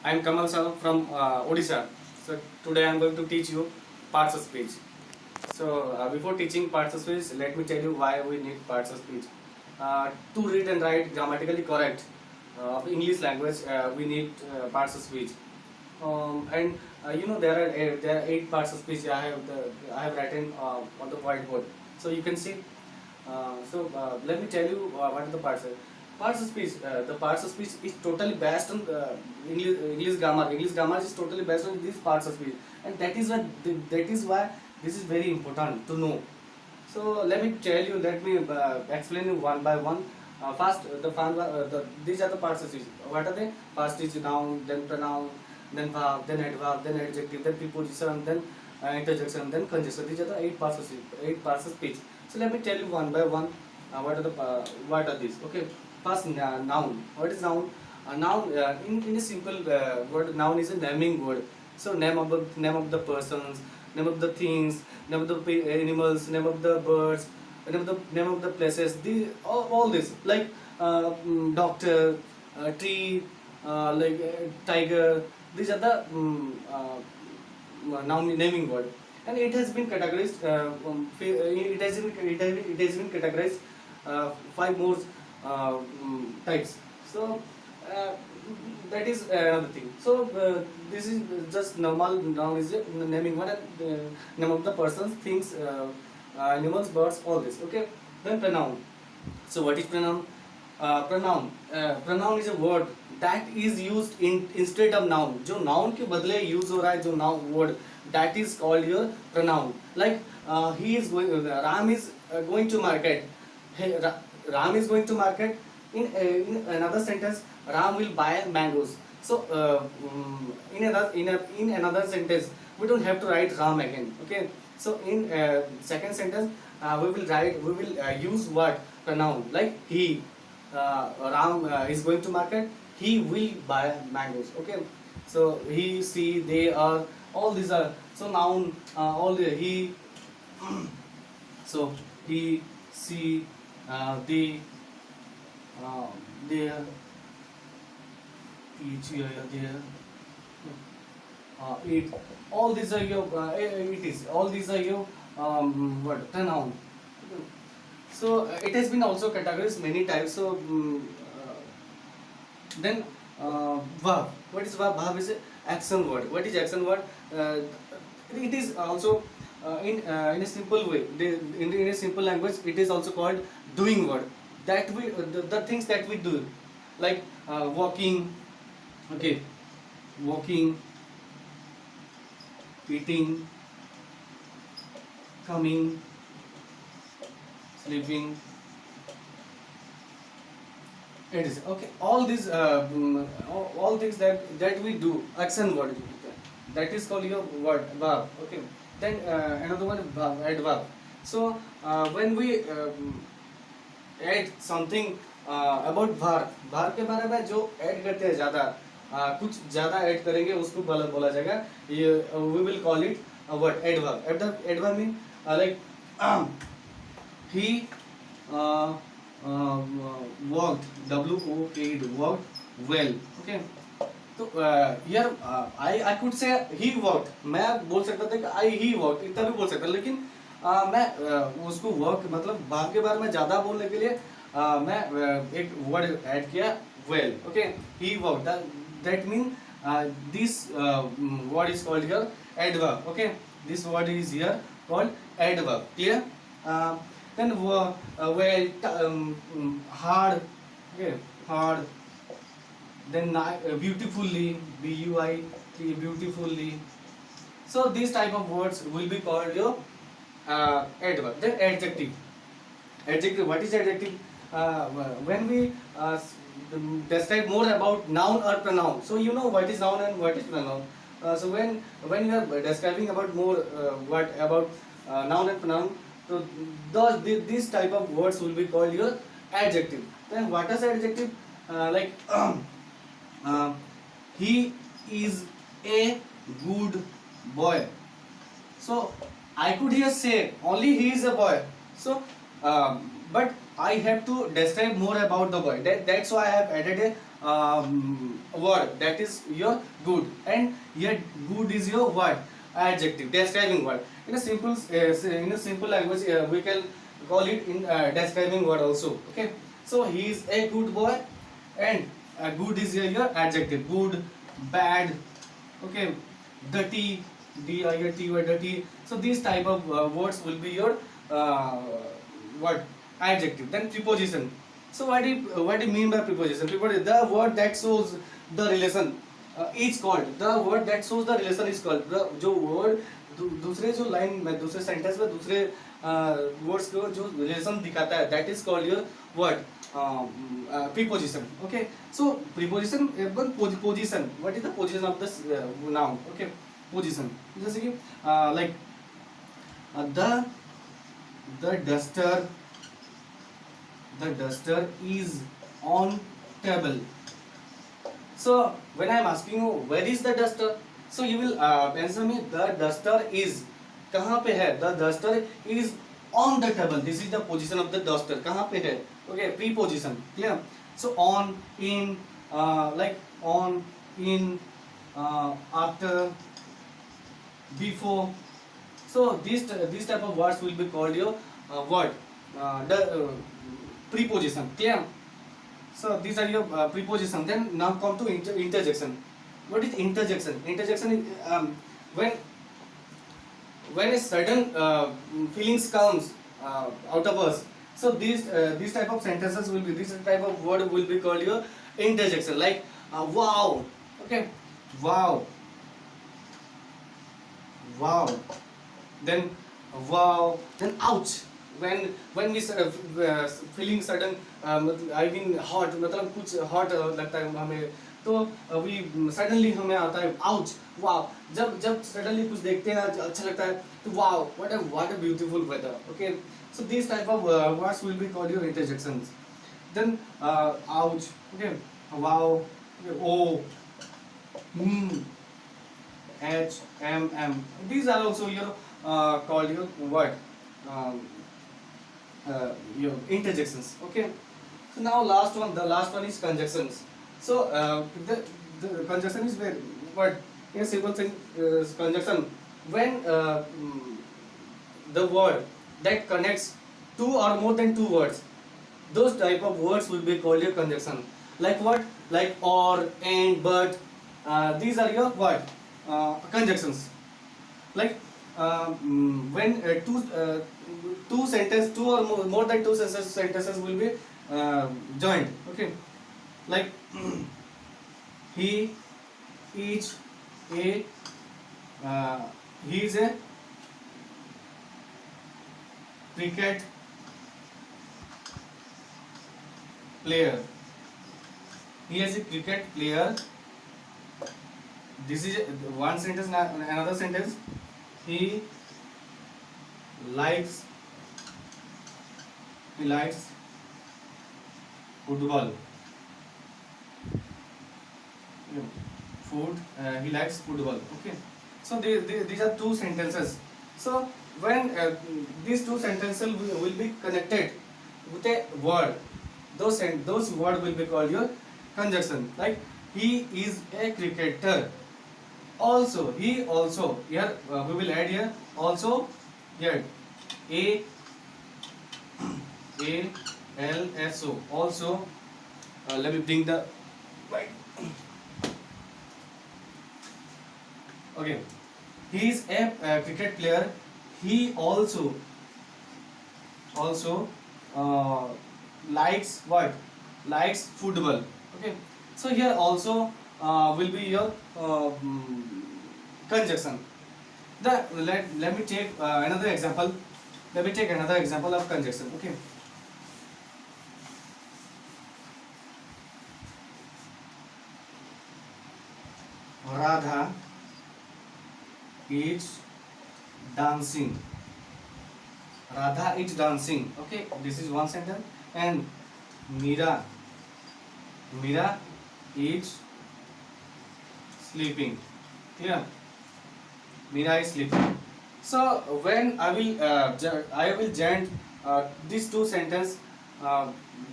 I am Kamal Sir from Odisha. So today I am going to teach you parts of speech. So before teaching parts of speech, let me tell you why we need parts of speech. To read and write grammatically correct of English language, we need parts of speech. And you know there are 8 parts of speech I have written on the whiteboard. So you can see. Let me tell you what are the parts. Parts of speech. The parts of speech is totally based on English grammar. English grammar is totally based on these parts of speech, and that is why this is very important to know. So let me tell you. Let me explain you one by one. First, these are the parts of speech. What are they? First is noun, then pronoun, then verb, then adverb, then adjective, then preposition, then interjection, then conjunction. These are the 8 parts of speech. 8 parts of speech. So let me tell you one by one. What are these? Okay. First, noun. What is noun? Noun in a simple word. Noun is a naming word. So name of the persons, name of the things, name of the animals, name of the birds, name of the places. All this like doctor, tree, tiger. These are the noun naming word, and it has been categorized. It has been categorized 5 more types. So uh, that is another thing. So this is just normal noun is a naming one, and name of the persons, things, animals, birds, all this. Okay. Then pronoun. So what is pronoun? Pronoun is a word that is used in instead of noun. जो noun के बदले use हो रहा है, जो noun word, that is called your pronoun. Like he is going, Ram is going to market. Hey, Ram is going to market. In another sentence, Ram will buy mangoes. So in another sentence, we don't have to write Ram again. Okay. So in second sentence, we will use what pronoun, like he. Ram is going to market. He will buy mangoes. Okay. So he, she, they are, all these are so noun. All the he. So he, she, they, there, each, there, it. All these are your it is. All these are your what pronoun. So it has been also categorized many types. So then verb. What is verb? Verb is a action word. What is action word? It is also in a simple way. In a simple language, it is also called doing word. That we the things that we do, like walking. Okay, walking, eating, coming, sleeping. It is okay. All these all things that we do, action word, that is called your word verb. Okay. Then another one verb, adverb. So when we add something about भार के बारे में जो add करते हैं ज़्यादा, कुछ ज़्यादा ऐड करेंगे उसको बोला जाएगा, ये we will call it what adverb. Adverb mean like he walked, W-O-K-E-D, walked well. Okay. तो यार I could say he walked. मैं बोल सकता था कि he walked, इतना भी बोल सकता, लेकिन मैं उसको वर्क मतलब भाग के बारे में ज़्यादा बोलने के लिए मैं एक वर्ड ऐड किया well. Okay. He walked. That means this word is called here adverb. Okay. This word is here called adverb. Clear? Then well, hard. Okay. Hard. Then beautifully, B-U-I-T, beautifully. So these type of words will be called your adverb. Then adjective. Adjective. What is adjective? When we describe more about noun or pronoun, so you know what is noun and what is pronoun. So when you are describing about more what about noun and pronoun, so these type of words will be called your adjective. Then what is adjective? Like he is a good boy. So I could here say only he is a boy. So but I have to describe more about the boy. That's why I have added a word that is your good, and yet good is your what, adjective, describing word. In a simple language, we can call it in describing word also. Okay, so he is a good boy, and good is your adjective, good, bad, okay, dirty, D-I-T-Y, dirty. So these type of words will be your uh, what, adjective. Then preposition. So what do you mean by preposition? Preposition, the word that shows the relation is called, the word that shows the relation is called, the जो word दूसरे जो line में, दूसरे sentence में, दूसरे words को जो relation दिखाता है, that is called your what, preposition. Okay, so preposition, position, what is the position of this noun? Okay, position, जैसे कि like the duster, the duster is on table. So when I am asking you where is the duster, so you will answer me the duster is, कहाँ पे है, the duster is on the table. This is the position of the duster, कहाँ पे है. Okay, preposition, clear. So on, in, like on, in, after, before. So these type of words will be called your word, the preposition, clear. So these are your preposition. Then now come to interjection. What is interjection? Interjection is when a sudden feelings comes out of us. So these type of sentences will be, this type of word will be called your interjection. Like wow, okay, wow, wow. Then wow. Then ouch. When we feeling sudden I mean hot, मतलब कुछ hot लगता है हमें, तो we suddenly हमें आता है ouch, wow. जब suddenly कुछ देखते हैं अच्छा लगता है, तो wow, what a beautiful weather. Okay, so these type of words will be called your interjections. Then ouch, okay, wow, okay, oh, H, M. These are also your called your what, your interjections. Okay. So now the last one is conjunctions. So the conjunction is where what, in a simple thing, conjunction, when the word that connects two or more than two words, those type of words will be called your conjunction. Like what, like or, and, but. These are your what, conjunctions. Like when two or more than two sentences will be joined. Okay, like he is a he is a cricket player. He is a cricket player. This is one sentence. Another sentence, he likes football. He likes football. Okay, so these are two sentences. So when these two sentences will be connected with a word, those word will be called your conjunction. Like he is a cricketer. Also, he also, here we will add here also, here ALSO, also. Let me bring the right. Okay, he is a cricket player. He also likes what, likes football. Okay, so here also will be your conjunction. Let me take another example. Let me take another example of conjunction. Okay, Radha is dancing. Radha is dancing. Okay, this is one sentence. And Meera is sleeping. Clear? Meera is sleeping. So when I will join these two sentences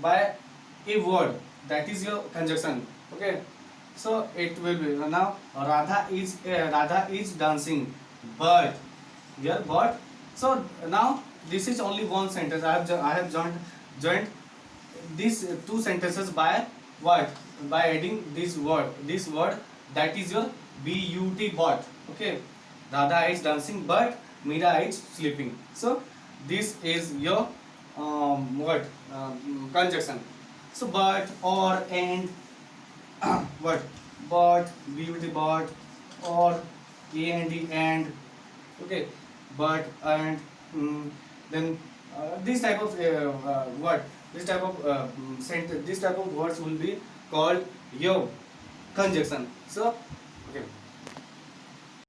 by a word, that is your conjunction. Okay. So it will be now Radha is dancing, but here but. So now this is only one sentence. I have joined these two sentences by what? By adding this word that is your but. Okay, Radha is dancing, but Meera is sleeping. So this is your what conjunction. So but or and what but but or and okay but and then this type of what this type of this type of words will be called your conjunction. So